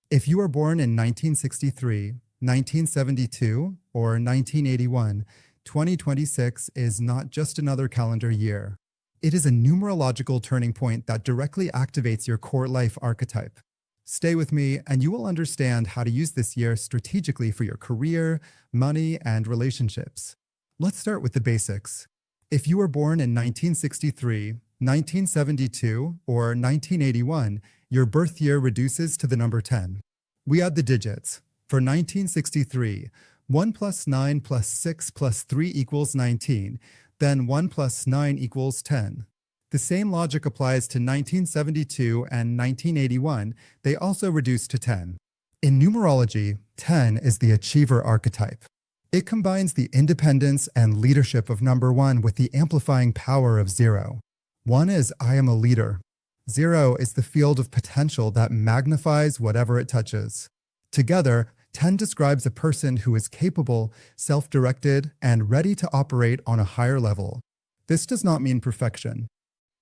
If you were born in 1963, 1972, or 1981, 2026 is not just another calendar year. It is a numerological turning point that directly activates your core life archetype. Stay with me, and you will understand how to use this year strategically for your career, money, and relationships. Let's start with the basics. If you were born in 1963, 1972, or 1981, your birth year reduces to the number 10. We add the digits. For 1963, 1 plus 9 plus 6 plus 3 equals 19, then 1 plus 9 equals 10. The same logic applies to 1972 and 1981. They also reduce to 10. In numerology, 10 is the achiever archetype. It combines the independence and leadership of number 1 with the amplifying power of 0. 1 is I am a leader. 0 is the field of potential that magnifies whatever it touches. Together, 10 describes a person who is capable, self-directed, and ready to operate on a higher level. This does not mean perfection.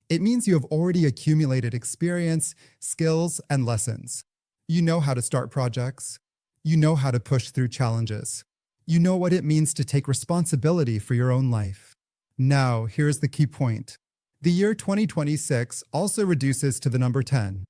It means you have already accumulated experience, skills, and lessons. You know how to start projects. You know how to push through challenges. You know what it means to take responsibility for your own life. Now, here's the key point. The year 2026 also reduces to the number 10.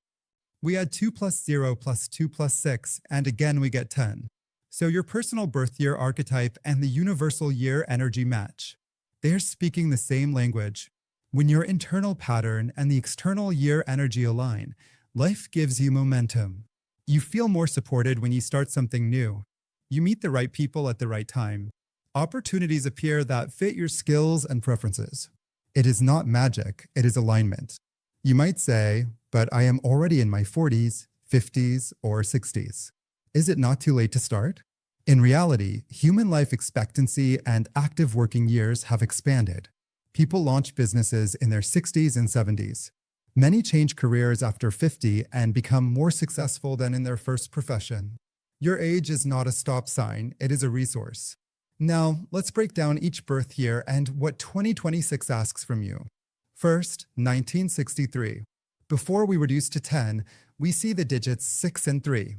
We add 2 plus 0 plus 2 plus 6, and again we get 10. So your personal birth year archetype and the universal year energy match. They're speaking the same language. When your internal pattern and the external year energy align, life gives you momentum. You feel more supported when you start something new. You meet the right people at the right time. Opportunities appear that fit your skills and preferences. It is not magic, it is alignment. You might say, but I am already in my 40s, 50s, or 60s. Is it not too late to start? In reality, human life expectancy and active working years have expanded. People launch businesses in their 60s and 70s. Many change careers after 50 and become more successful than in their first profession. Your age is not a stop sign, it is a resource. Now, let's break down each birth year and what 2026 asks from you. First, 1963. Before we reduce to 10, we see the digits 6 and 3.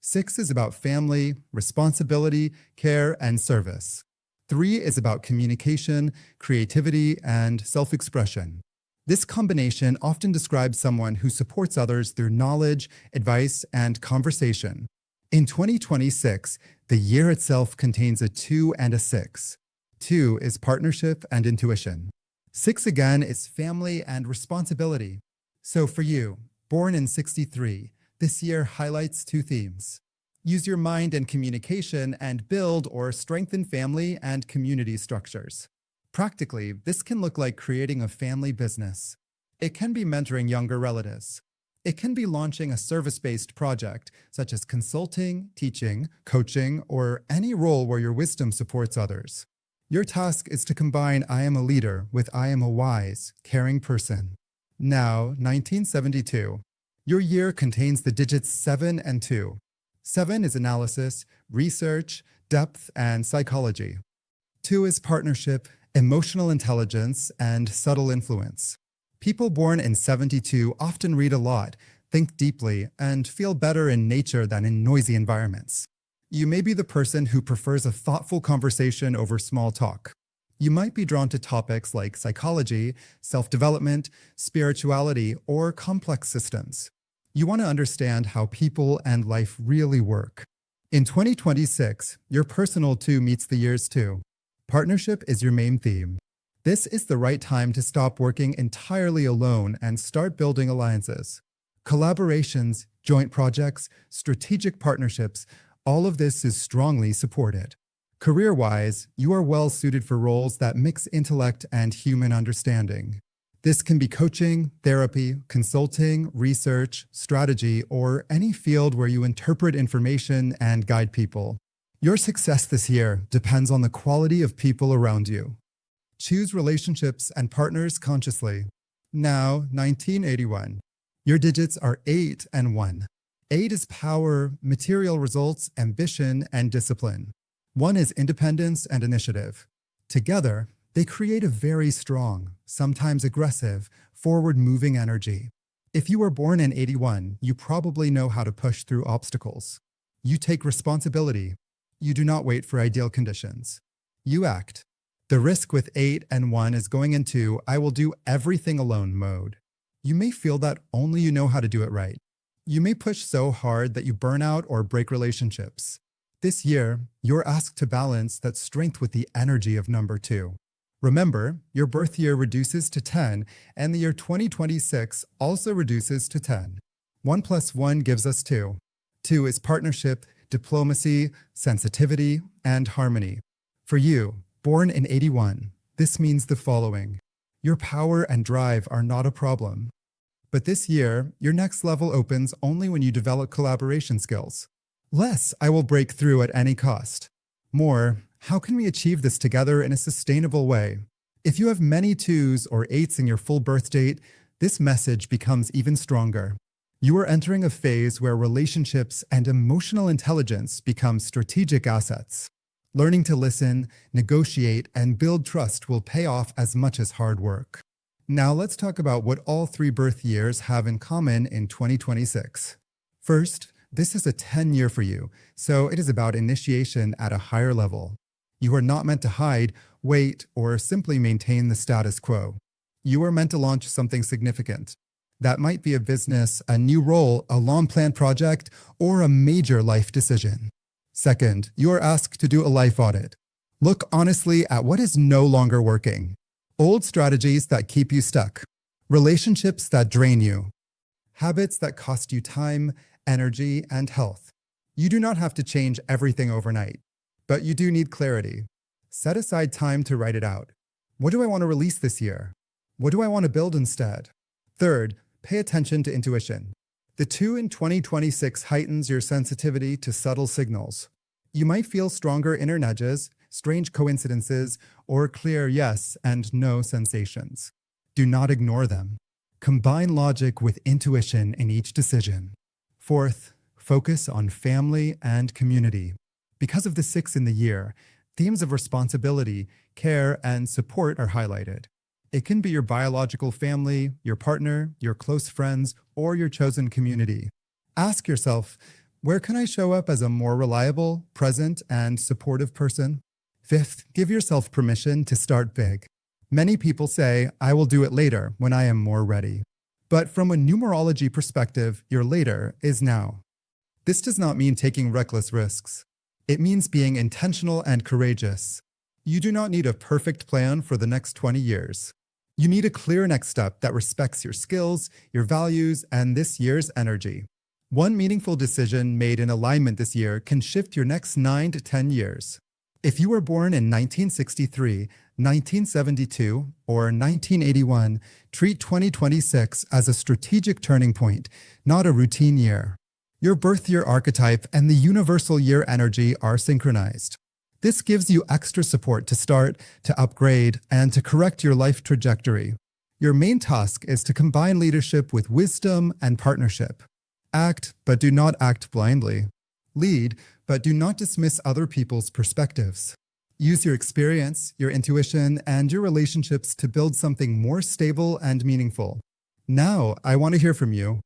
6 is about family, responsibility, care, and service. 3 is about communication, creativity, and self-expression. This combination often describes someone who supports others through knowledge, advice, and conversation. In 2026, the year itself contains a 2 and a 6. 2 is partnership and intuition. 6 again is family and responsibility. So for you, born in 63, this year highlights 2 themes. Use your mind and communication and build or strengthen family and community structures. Practically, this can look like creating a family business. It can be mentoring younger relatives. It can be launching a service-based project, such as consulting, teaching, coaching, or any role where your wisdom supports others. Your task is to combine I am a leader with I am a wise, caring person. Now, 1972. Your year contains the digits 7 and 2. 7 is analysis, research, depth, and psychology. 2 is partnership, emotional intelligence, and subtle influence. People born in 72 often read a lot, think deeply, and feel better in nature than in noisy environments. You may be the person who prefers a thoughtful conversation over small talk. You might be drawn to topics like psychology, self-development, spirituality, or complex systems. You want to understand how people and life really work. In 2026, your personal 2 meets the year's 2. Partnership is your main theme. This is the right time to stop working entirely alone and start building alliances. Collaborations, joint projects, strategic partnerships, all of this is strongly supported. Career-wise, you are well suited for roles that mix intellect and human understanding. This can be coaching, therapy, consulting, research, strategy, or any field where you interpret information and guide people. Your success this year depends on the quality of people around you. Choose relationships and partners consciously. Now, 1981. Your digits are 8 and 1. 8 is power, material results, ambition, and discipline. 1 is independence and initiative. Together, they create a very strong, sometimes aggressive, forward-moving energy. If you were born in 81, you probably know how to push through obstacles. You take responsibility. You do not wait for ideal conditions. You act. The risk with 8 and 1 is going into I will do everything alone mode. You may feel that only you know how to do it right. You may push so hard that you burn out or break relationships. This year, you're asked to balance that strength with the energy of number 2. Remember, your birth year reduces to 10, and the year 2026 also reduces to 10. 1 plus 1 gives us 2. 2 is partnership, diplomacy, sensitivity, and harmony. For you, born in 81, this means the following. Your power and drive are not a problem. But this year, your next level opens only when you develop collaboration skills. Less, I will break through at any cost. More, how can we achieve this together in a sustainable way? If you have many 2s or 8s in your full birth date, this message becomes even stronger. You are entering a phase where relationships and emotional intelligence become strategic assets. Learning to listen, negotiate, and build trust will pay off as much as hard work. Now let's talk about what all 3 birth years have in common in 2026. First, this is a 10 year for you, so it is about initiation at a higher level. You are not meant to hide, wait, or simply maintain the status quo. You are meant to launch something significant. That might be a business, a new role, a long-planned project, or a major life decision. Second, you are asked to do a life audit. Look honestly at what is no longer working. Old strategies that keep you stuck. Relationships that drain you. Habits that cost you time, energy, and health. You do not have to change everything overnight, but you do need clarity. Set aside time to write it out. What do I want to release this year? What do I want to build instead? Third, pay attention to intuition. The 2 in 2026 heightens your sensitivity to subtle signals. You might feel stronger inner nudges, strange coincidences, or clear yes and no sensations. Do not ignore them. Combine logic with intuition in each decision. Fourth, focus on family and community. Because of the 6 in the year, themes of responsibility, care, and support are highlighted. It can be your biological family, your partner, your close friends, or your chosen community. Ask yourself, where can I show up as a more reliable, present, and supportive person? Fifth, give yourself permission to start big. Many people say, I will do it later when I am more ready. But from a numerology perspective, your later is now. This does not mean taking reckless risks. It means being intentional and courageous. You do not need a perfect plan for the next 20 years. You need a clear next step that respects your skills, your values, and this year's energy. One meaningful decision made in alignment this year can shift your next 9 to 10 years. If you were born in 1963, 1972, or 1981, treat 2026 as a strategic turning point, not a routine year. Your birth year archetype and the universal year energy are synchronized. This gives you extra support to start, to upgrade, and to correct your life trajectory. Your main task is to combine leadership with wisdom and partnership. Act, but do not act blindly. Lead, but do not dismiss other people's perspectives. Use your experience, your intuition, and your relationships to build something more stable and meaningful. Now, I want to hear from you.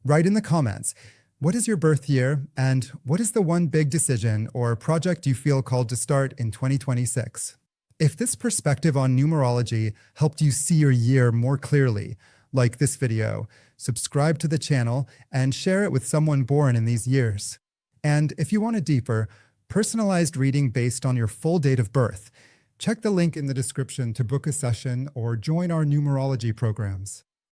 Write in the comments, what is your birth year, and what is the one big decision or project you feel called to start in 2026? If this perspective on numerology helped you see your year more clearly, like this video, subscribe to the channel, and share it with someone born in these years. And if you want a deeper, personalized reading based on your full date of birth, check the link in the description to book a session or join our numerology programs.